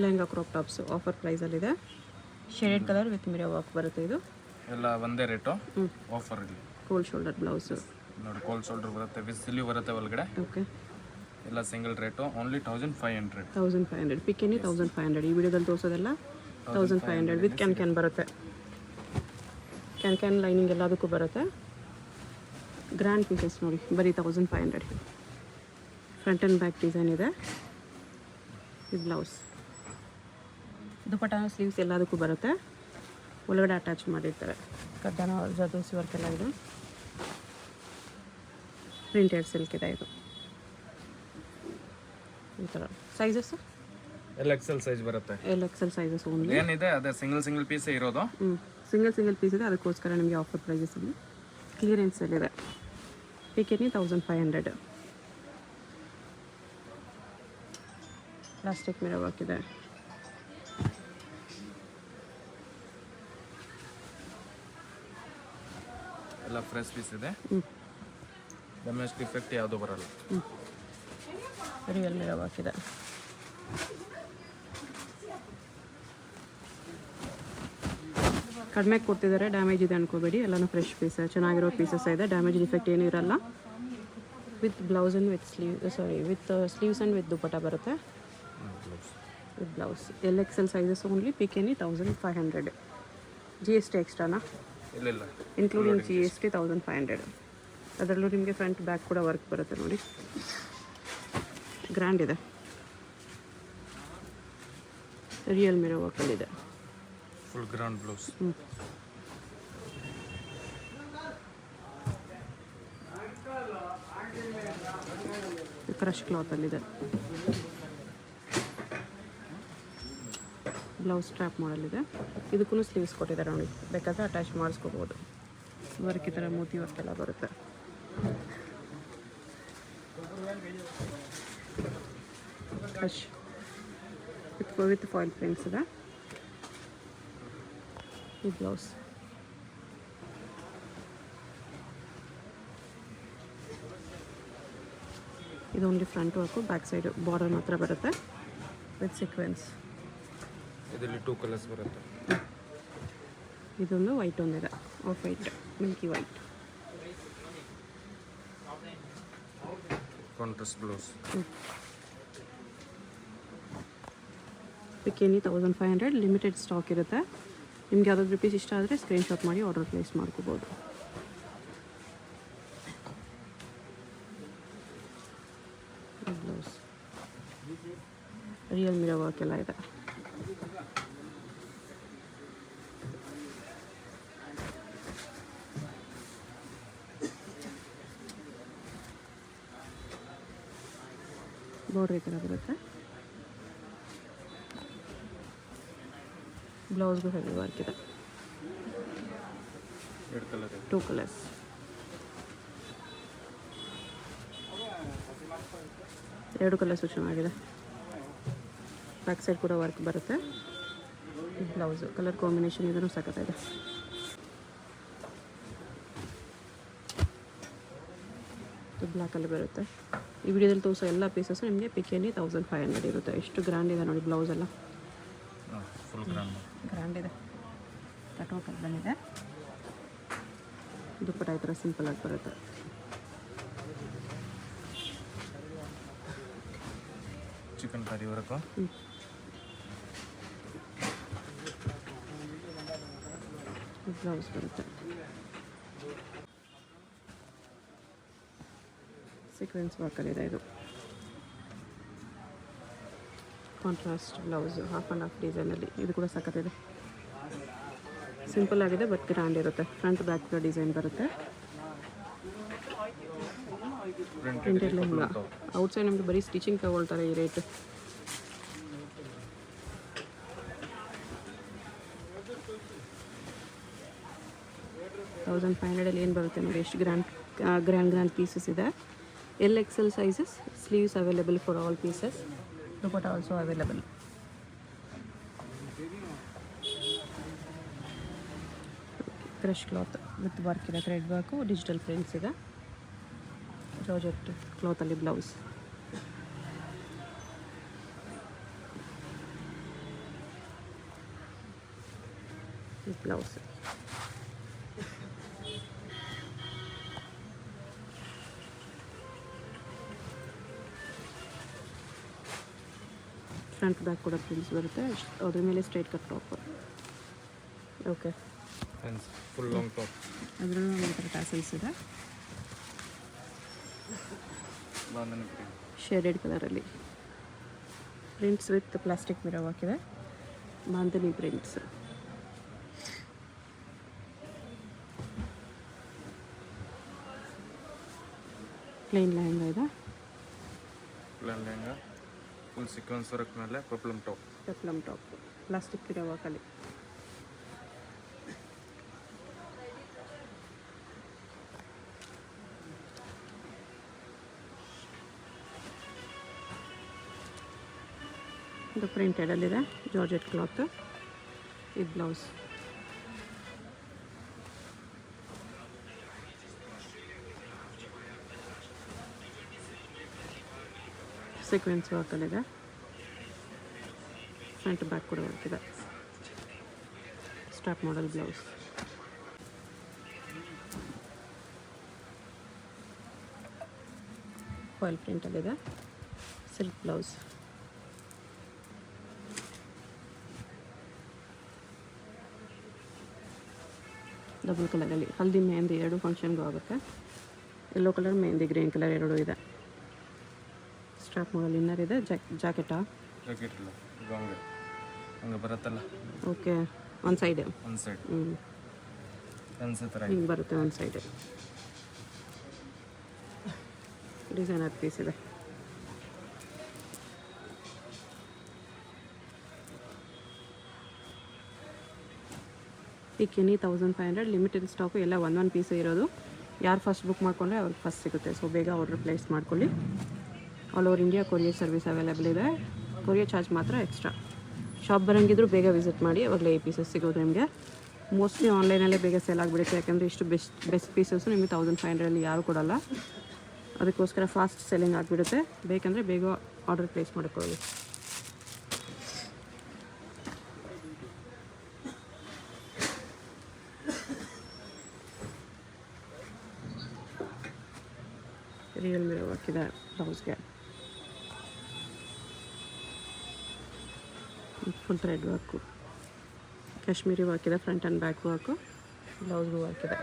Lehenga crop tops offer ಪ್ರೈಸಲ್ಲಿದೆ. Shaded colour with mirror work ಬರುತ್ತೆ. ಇದು ಎಲ್ಲ ಒಂದೇ ರೇಟು ಆಫರ್ ಇಲ್ಲಿ. ಕೋಲ್ಡ್ ಶೋಲ್ಡರ್ ಬ್ಲೌಸು ನೋಡಿ, ಕೋಲ್ಡ್ ಶೋಲ್ಡರ್ ಬರುತ್ತೆ, ವಿತ್ ಸ್ಲೀವ್ ಬರುತ್ತೆ ಒಳಗಡೆ. ಓಕೆ, ಎಲ್ಲ ಸಿಂಗಲ್ ರೇಟು, ಓನ್ಲಿ 1500. 1500 ಪಿಕೆನಿ 1500. ಈ ವಿಡಿಯೋದಲ್ಲಿ ತೋರಿಸೋದೆಲ್ಲ 1500 ವಿತ್ ಕ್ಯಾನ್ ಬರುತ್ತೆ. ಕ್ಯಾನ್ ಲೈನಿಂಗ್ ಎಲ್ಲದಕ್ಕೂ ಬರುತ್ತೆ. ಗ್ರ್ಯಾಂಡ್ ಪೀಸಸ್ ನೋಡಿ, ಬರೀ 1500. ಫ್ರಂಟ್ ಆ್ಯಂಡ್ ಬ್ಯಾಕ್ ಡಿಸೈನ್ ಇದೆ. ಇದು ಬ್ಲೌಸ್. ದುಪಟ್ಟ ಸ್ಲೀವ್ಸ್ ಎಲ್ಲದಕ್ಕೂ ಬರುತ್ತೆ. ಒಳಗಡೆ ಅಟ್ಯಾಚ್ ಮಾಡಿರ್ತಾರೆ. ಕಡ್ಡಾನ ಜರ್ದೋಸಿ ವರ್ಕ್ ಎಲ್ಲ ಇದು. ಪ್ರಿಂಟೆಡ್ ಸಿಲ್ಕ್ ಇದೆ ಇದು. ಈ ಥರ ಸೈಜಸ್ ಎಲ್ಲ ಎಕ್ಸೆಲ್ ಸೈಜ್ ಬರುತ್ತೆ. ಎಲ್ಲ ಎಕ್ಸೆಲ್ ಸೈಜಸ್ ಓನ್ಲಿ. ಏನಿದೆ ಅದೇ ಸಿಂಗಲ್ ಪೀಸೇ ಇರೋದು. ಸಿಂಗಲ್ ಪೀಸ್ ಇದೆ. ಅದಕ್ಕೋಸ್ಕರ ನಿಮಗೆ ಆಫರ್ ಪ್ರೈಸಸಲ್ಲಿ ಕ್ಲಿಯರೆನ್ಸಲ್ಲಿದೆ. ಪಿಕೆನಿ 1500. ಪ್ಲಾಸ್ಟಿಕ್ ಮಿರರ್ ವರ್ಕ್ ಇದೆ. ಎಲ್ಲ ಫ್ರೆಶ್ ಪೀಸ್ ಇದೆ. ಡ್ಯಾಮೇಜ್ ಡಿಫೆಕ್ಟ್ ಯಾವುದೂ ಬರಲ್ಲ. ರಿಯಲ್ ಮಿರರ್ ವರ್ಕ್ ಇದೆ. ಕಡಿಮೆ ಕೊಡ್ತಿದ್ದಾರೆ, ಡ್ಯಾಮೇಜ್ ಇದೆ ಅನ್ಕೋಬೇಡಿ. ಎಲ್ಲನೂ ಫ್ರೆಶ್ ಪೀಸ್, ಚೆನ್ನಾಗಿರೋ ಪೀಸಸ್ ಇದೆ. ಡ್ಯಾಮೇಜ್ ಡಿಫೆಕ್ಟ್ ಏನೂ ಇರಲ್ಲ. With blouse and with with sleeves and with dupatta ಬರುತ್ತೆ. With blouse. L XL sizes only. Pick any 1500. GST ಎಕ್ಸ್ಟ್ರಾನಾ? ಇಲ್ಲ, ಇನ್ಕ್ಲೂಡಿಂಗ್ GST 1500. ಅದರಲ್ಲೂ ನಿಮಗೆ ಫ್ರಂಟ್ ಬ್ಯಾಕ್ ಕೂಡ ವರ್ಕ್ ಬರುತ್ತೆ ನೋಡಿ. ಗ್ರ್ಯಾಂಡ್ ಇದೆ. ರಿಯಲ್ ಮಿರರ್ ವರ್ಕಲ್ಲಿದೆ. Full ground blouse. ಕ್ರಶ್ ಕ್ಲಾತಲ್ಲಿದೆ. ಬ್ಲೌಸ್ ಸ್ಟ್ರಾಪ್ ಮಾಡಲಿದೆ. ಇದಕ್ಕೂ ಸ್ಲೀವ್ಸ್ ಕೊಟ್ಟಿದ್ದಾರೆ ನೋಡಿ, ಬೇಕಾದರೆ ಅಟ್ಯಾಚ್ ಮಾಡಿಸ್ಕೋಬೋದು. ವರ್ಕ್ ಈ ಥರ ಮೋತಿ ವರ್ಕ್ ಎಲ್ಲ ಬರುತ್ತೆ. ಕ್ರಶ್ ವಿತ್ ಫಾಯಿಲ್ ಪ್ರಿಂಟ್ಸ್ ಇದೆ. ಈ ಬ್ಲೌಸ್. ಇದು only front work, back side border ಮಾತ್ರ ಬರುತ್ತೆ ವಿತ್ ಸೀಕ್ವೆನ್ಸ್. ಇದರಲ್ಲಿ 2 ಕಲರ್ಸ್ ಬರುತ್ತೆ. ಇದೊಂದು ವೈಟ್ ಒಂದಿದೆ, off white, milky white. Contrast blouse. Pick any 1500. Limited stock ಇರುತ್ತೆ. ನಿಮ್ಗೆ ಯಾವುದಾದ್ರು ಪೀಸ್ ಇಷ್ಟ ಆದರೆ ಸ್ಕ್ರೀನ್ಶಾಟ್ ಮಾಡಿ ಆರ್ಡರ್ ಪ್ಲೇಸ್ ಮಾಡ್ಕೋಬೋದು. ಬ್ಲೌಸ್. ರಿಯಲ್ ಮಿರರ್ ವರ್ಕ್ ಎಲ್ಲ ಇದೆ. ಬಾರ್ಡರ್ ಈ ಥರ ಬರುತ್ತೆ. ಬ್ಲೌಸ್ಗೂ ಹೆವಿ ವರ್ಕ್ ಇದೆ. 2 ಕಲರ್ಸ್. ಎರಡು ಕಲರ್ಸು ಚೆನ್ನಾಗಿದೆ. ಬ್ಯಾಕ್ ಸೈಡ್ ಕೂಡ ವರ್ಕ್ ಬರುತ್ತೆ. ಬ್ಲೌಸು ಕಲರ್ ಕಾಂಬಿನೇಷನ್ ಇದನ್ನು ಸಖತ್ತಾಗಿದೆ. ಬ್ಲ್ಯಾಕಲ್ಲಿ ಬರುತ್ತೆ. ಈ ವಿಡಿಯೋದಲ್ಲಿ ತೋರಿಸೋ ಎಲ್ಲ ಪೀಸಸ್ಸು ನಿಮಗೆ ಪಿಕೆನಿ 1500 ಇರುತ್ತೆ. ಎಷ್ಟು ಗ್ರ್ಯಾಂಡ್ ಇದೆ ನೋಡಿ ಬ್ಲೌಸ್ ಎಲ್ಲ. ಫುಲ್ ಗ್ರ್ಯಾಂಡ್ ಇದೆ. ಕಟೌಟಲ್ಲಿ ಬಂದಿದೆ. ದುಪ್ಪಟ್ಟ ಈ ಥರ ಸಿಂಪಲಾಗಿ ಬರುತ್ತೆ. Chikankari work. ಬ್ಲೌಸ್ ಬರುತ್ತೆ. ಸೀಕ್ವೆನ್ಸ್ ವರ್ಕಲ್ಲಿದೆ. ಇದು contrast blouse, half and half ಡಿಸೈನಲ್ಲಿ. ಇದು ಕೂಡ ಸಖತ್ತಿದೆ. ಸಿಂಪಲ್ ಆಗಿದೆ ಬಟ್ ಗ್ರ್ಯಾಂಡ್ ಇರುತ್ತೆ. ಫ್ರಂಟ್ ಬ್ಯಾಕ್ ಡಿಸೈನ್ ಬರುತ್ತೆ. ಪ್ರಿಂಟೆಡ್ ಲೆಹಂಗಾ. ಔಟ್ಸೈಡ್ ನಮಗೆ ಬರೀ ಸ್ಟಿಚಿಂಗ್ ತಗೊಳ್ತಾರೆ ಈ ರೇಟ್. $1500 ಏನು ಬರುತ್ತೆ ನೋಡಿ. ಎಷ್ಟು ಗ್ರ್ಯಾಂಡ್ ಪೀಸಸ್ ಇದೆ. L XL sizes. Sleeves available for all pieces. Dupatta also available. Crush cloth with work ಇದೆ. ಥ್ರೆಡ್ ವರ್ಕು, ಡಿಜಿಟಲ್ ಪ್ರಿಂಟ್ಸ್ ಇದೆ. ಜಾರ್ಜೆಟ್ ಕ್ಲಾತಲ್ಲಿ ಬ್ಲೌಸ್. ಬ್ಲೌಸ್. ಫ್ರಂಟ್ ಬ್ಯಾಕ್ ಕೂಡ ಪ್ರಿಂಟ್ಸ್ ಬರುತ್ತೆ, ಅದ್ರ ಮೇಲೆ straight cut top. Okay, full long top. ಅದರಲ್ಲೂ ಒಂಥರ tassels ಇದೆ, ಬಾಂಧನಿ ಪ್ರಿಂಟ್, ಶೇಡೆಡ್ ಕಲರಲ್ಲಿ ಪ್ರಿಂಟ್ಸ್ ವಿತ್ ಪ್ಲಾಸ್ಟಿಕ್ ಮಿರರ್ ಹಾಕಿದೆ. ಬಾಂಧನಿ ಪ್ರಿಂಟ್ಸ್. ಪ್ಲೇನ್ ಲೆಹಂಗಾ ಇದೆ, plain lehenga full sequence work ಮೇಲೆ ಪೆಪ್ಲಮ್ top. Peplum top, plastic mirror ವರ್ಕಲ್ಲಿ. ಇದು ಪ್ರಿಂಟೆಡಲ್ಲಿದೆ, ಜಾರ್ಜೆಟ್ ಕ್ಲಾತ್. ಇದು ಬ್ಲೌಸ್. ಸೀಕ್ವೆನ್ಸ್ ವರ್ಕಲ್ಲಿದೆ, ಫ್ರಂಟ್ ಬ್ಯಾಕ್ ಕೂಡ ವರ್ಕ್ ಇದೆ. Strap model blouse. ಫಾಯಿಲ್ ಪ್ರಿಂಟಲ್ಲಿದೆ, ಸಿಲ್ಕ್ ಬ್ಲೌಸ್. ಡಬಲ್ ಕಲರಲ್ಲಿ ಹಲ್ದಿ ಮೆಹಂದಿ ಎರಡು ಫಂಕ್ಷನ್ಗೂ ಆಗುತ್ತೆ. Yellow colour mehendi green colour ಎರಡೂ ಇದೆ. ಸ್ಟ್ರಾಪ್ ಮಾಡಲ್ ಇನ್ನರ್ ಇದೆ. ಜಾಕೆಟಾ? ಜಾಕೆಟ್ ಇಲ್ಲ, ಹಂಗೆ ಹಂಗೆ ಬರುತ್ತಲ್ಲ. ಓಕೆ, ಒಂದು ಸೈಡ್. ಒಂದು ಸೈಡ್ ಅನ್ಸೋ ಥರ ಹಿಂಗೆ ಬರುತ್ತೆ ಒಂದು ಸೈಡ್. ಡಿಸೈನರ್ ಪೀಸ್ ಇದೆ. ಈ ಕೆನಿ 1500 ಲಿಮಿಟೆಡ್ ಸ್ಟಾಕು, ಎಲ್ಲ ಒಂದೊಂದು ಪೀಸೇ ಇರೋದು. ಯಾರು ಫಸ್ಟ್ ಬುಕ್ ಮಾಡಿಕೊಂಡ್ರೆ ಅವ್ರಿಗೆ ಫಸ್ಟ್ ಸಿಗುತ್ತೆ. ಸೊ ಬೇಗ ಆರ್ಡರ್ ಪ್ಲೇಸ್ ಮಾಡ್ಕೊಳ್ಳಿ. All over India courier service available ಇದೆ. ಕೊರಿಯರ್ ಚಾರ್ಜ್ ಮಾತ್ರ ಎಕ್ಸ್ಟ್ರಾ. ಶಾಪ್ ಬರೋಂಗಿದ್ರು ಬೇಗ ವಿಸಿಟ್ ಮಾಡಿ, ಅವಾಗಲೇ ಈ ಪೀಸಸ್ ಸಿಗೋದು ನಿಮಗೆ. ಮೋಸ್ಟ್ಲಿ ಆನ್ಲೈನಲ್ಲೇ ಬೇಗ ಸೇಲ್ ಆಗಿಬಿಡುತ್ತೆ, ಯಾಕಂದರೆ ಇಷ್ಟು ಬೆಸ್ಟ್ ಪೀಸಸ್ಸು ನಿಮಗೆ 1500 ಯಾರೂ ಕೊಡೋಲ್ಲ. ಅದಕ್ಕೋಸ್ಕರ ಫಾಸ್ಟ್ ಸೆಲ್ಲಿಂಗ್ ಆಗಿಬಿಡುತ್ತೆ. ಬೇಕಂದರೆ ಬೇಗ ಆರ್ಡರ್ ಪ್ಲೇಸ್ ಮಾಡ್ಕೊಳ್ಳಿ. ರಿಯಲ್ ಮಿರರ್ ವರ್ಕ್ ಇದೆ ಬ್ಲೌಸ್ಗೆ. Full thread work, Kashmiri work ಇದೆ. ಫ್ರಂಟ್ ಆ್ಯಂಡ್ ಬ್ಯಾಕ್ ವರ್ಕು, ಬ್ಲೌಸ್ಗೂ ವರ್ಕ್ ಇದೆ.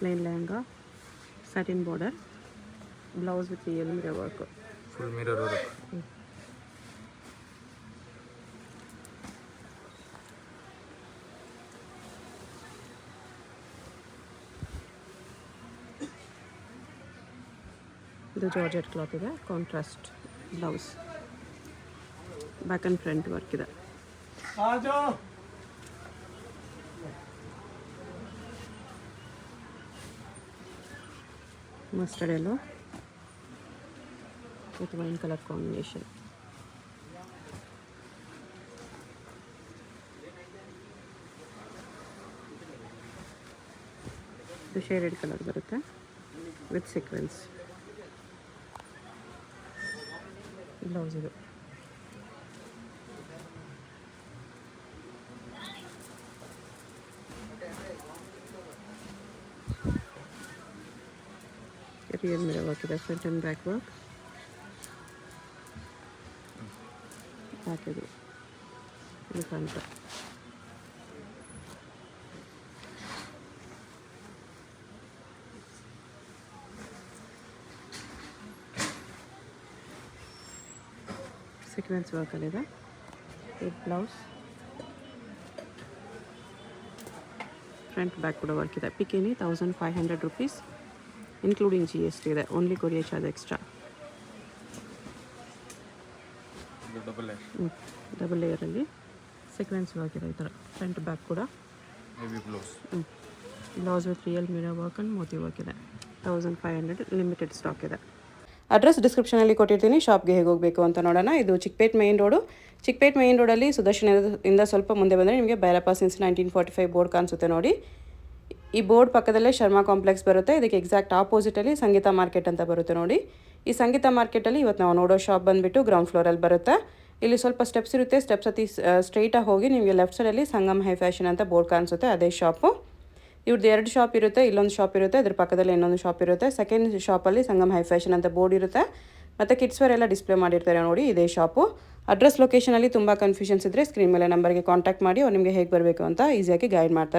Plain lehenga, satin border, blouse with real mirror work. Full mirror work. ಇದು ಜಾರ್ಜೆಟ್ ಕ್ಲಾತ್ ಇದೆ, contrast blouse. Back and front work ಇದೆ. Mustard yellow with wine colour combination. ಇದು shaded colour ಬರುತ್ತೆ with sequence. Blouse ಇದು. Real mirror work ಇದೆ, front and back work. Back ಇದು front. Sequence ವರ್ಕಲ್ಲಿದೆ. ಇದು ಬ್ಲೌಸ್, ಫ್ರಂಟ್ ಬ್ಯಾಕ್ ಕೂಡ ವರ್ಕ್ ಇದೆ. ಪಿಕಿನಿ 1500 ರುಪೀಸ್ ಇನ್ಕ್ಲೂಡಿಂಗ್ GST ಇದೆ. Only courier charge extra. Double ಲೇಯರಲ್ಲಿ ಸೀಕ್ವೆನ್ಸ್ ವರ್ಕ್ ಇದೆ. ಈ ಥರ ಫ್ರಂಟ್ ಬ್ಯಾಕ್ ಕೂಡ. Blouse with real mirror work and moti work ಇದೆ. 1500 ಲಿಮಿಟೆಡ್ ಸ್ಟಾಕ್ ಇದೆ. ಅಡ್ರೆಸ್ ಡಿಸ್ಕ್ರಿಪ್ಷನಲ್ಲಿ ಕೊಟ್ಟಿರ್ತೀನಿ. ಶಾಪ್ಗೆ ಹೇಗೆ ಹೋಗಬೇಕು ಅಂತ ನೋಡೋಣ. ಇದು Chickpet main road. Chickpet main ರೋಡಲ್ಲಿ ಸುದರ್ಶನದಿಂದ ಸ್ವಲ್ಪ ಮುಂದೆ ಬಂದರೆ ನಿಮಗೆ ಭೈರಪ್ಪ ಸಿನ್ಸ್ 1945 ಬೋರ್ಡ್ ಕಾಣಿಸುತ್ತೆ ನೋಡಿ. ಈ ಬೋರ್ಡ್ ಪಕ್ಕದಲ್ಲೇ ಶರ್ಮಾ ಕಾಂಪ್ಲೆಕ್ಸ್ ಬರುತ್ತೆ. ಇದಕ್ಕೆ ಎಕ್ಸಾಕ್ಟ್ ಆಪೋಸಿಟಲ್ಲಿ ಸಂಗೀತ ಮಾರ್ಕೆಟ್ ಅಂತ ಬರುತ್ತೆ ನೋಡಿ. ಈ ಸಂಗೀತ ಮಾರ್ಕೆಟಲ್ಲಿ ಇವತ್ತು ನಾವು ನೋಡೋ ಶಾಪ್ ಬಂದುಬಿಟ್ಟು ಗ್ರೌಂಡ್ ಫ್ಲೋರಲ್ಲಿ ಬರುತ್ತೆ. ಇಲ್ಲಿ ಸ್ವಲ್ಪ ಸ್ಟೆಪ್ಸ್ ಇರುತ್ತೆ. ಸ್ಟೆಪ್ಸ್ ಹತ್ತಿ ಸ್ಟ್ರೈಟಾಗಿ ಹೋಗಿ ನಿಮಗೆ ಲೆಫ್ಟ್ ಸೈಡಲ್ಲಿ ಸಂಗಮ್ ಹೈ ಫ್ಯಾಷನ್ ಅಂತ ಬೋರ್ಡ್ ಕಾಣಿಸುತ್ತೆ, ಅದೇ ಶಾಪು. ಇವ್ರದ್ದು 2 ಶಾಪ್ ಇರುತ್ತೆ, ಇಲ್ಲೊಂದು ಶಾಪ್ ಇರುತ್ತೆ, ಅದ್ರ ಪಕ್ಕದಲ್ಲಿ ಇನ್ನೊಂದು ಶಾಪ್ ಇರುತ್ತೆ. ಸೆಕೆಂಡ್ ಶಾಪಲ್ಲಿ ಸಂಗಮ್ ಹೈ ಫ್ಯಾಷನ್ ಅಂತ ಬೋರ್ಡ್ ಇರುತ್ತೆ. ಮತ್ತು ಕಿಡ್ಸ್ ವೇರ್ ಎಲ್ಲ ಡಿಸ್ಪ್ಲೇ ಮಾಡಿರ್ತಾರೆ ನೋಡಿ, ಇದೇ ಶಾಪು. ಅಡ್ರೆಸ್ ಲೊಕೇಶನಲ್ಲಿ ತುಂಬ ಕನ್ಫ್ಯೂಷನ್ಸ್ ಇದ್ದರೆ ಸ್ಕ್ರೀನ್ ಮೇಲೆ ನಂಬರ್ಗೆ ಕಾಂಟ್ಯಾಕ್ಟ್ ಮಾಡಿ ಅವ್ರು ನಿಮಗೆ ಹೇಗೆ ಬರಬೇಕು ಅಂತ ಈಸಿಯಾಗಿ ಗೈಡ್ ಮಾಡ್ತಾರೆ.